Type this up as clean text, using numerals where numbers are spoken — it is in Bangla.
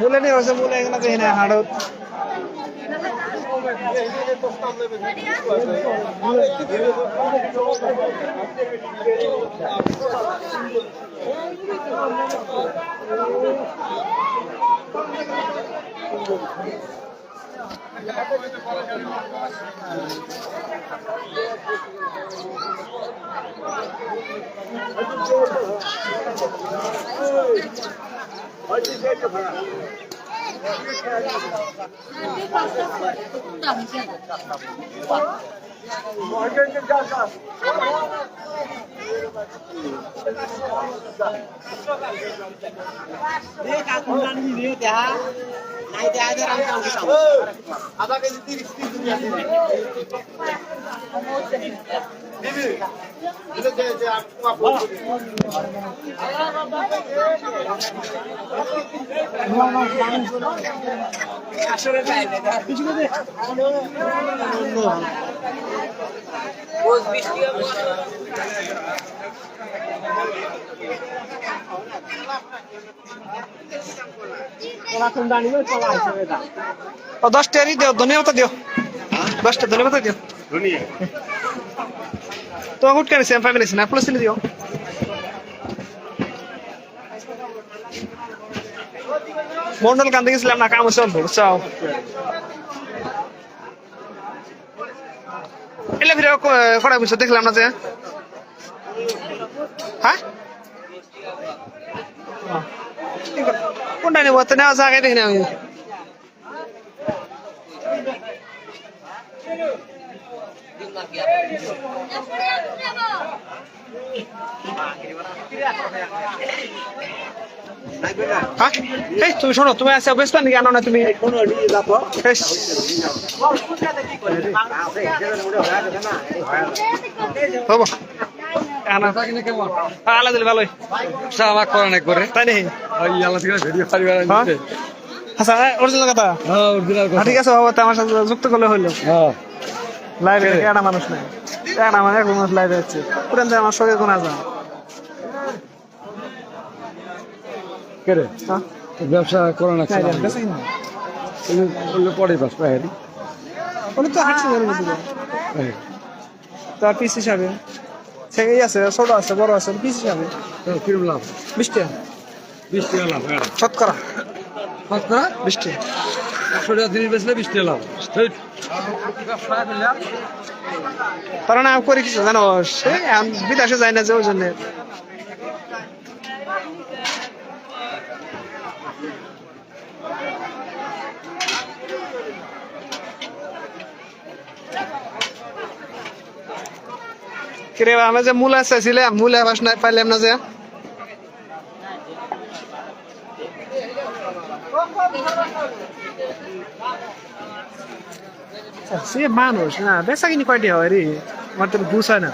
মুলে নেই হয়েছে মুলে এখানে দেখি না হাড়ত दस टेरी दियो धनिया पत्ता दियो 10 टा धनिया पत्ता दियो तो गुट कर सेम फैमिली से ना प्लस दियो मंडल कांदे গেছিলাম না কাম চল চাও এলে ভিডিও করা বুঝছো দেখলাম না যে হ্যাঁ কোনটা নেব তো না জায়গায় দেখি না আমি হ্যাঁ এই তুমি শোনো তুমি আসো বেশ পানি আনো না তুমি হবো আলাদা ভালোই আমার করে না করে তাই নেই আচ্ছা অরিজিনাল কথা ঠিক আছে বাবা আমার সাথে যুক্ত করলে হইলো লাইভে একটা মানুষ নাই একটা মানুষ এক মানুষ লাইভে হচ্ছে পুরান আমার শরীর কোন আজান ব্যবসা করো না পরে বাস তো হাঁটছে তার পিস হিসাবে সেই আছে ছোট আছে বড় আছে পিস হিসাবে কিরম লাভ 20 টাকা 20 টাকা লাভ শতকরা 20 টাকা 100 টাকা জিনিস বেচলে 20 টাকা লাভ কারণ আমি করি কিছু জানো সে বিদেশে যায় না যে ওই জন্য কিরে আমি যে মূলা চাইছিলাম মূলা বাস না পাইলাম না যে সে মানুষ না বেচা কিনি কয়টি হয় রে আমার তো বুঝ হয় না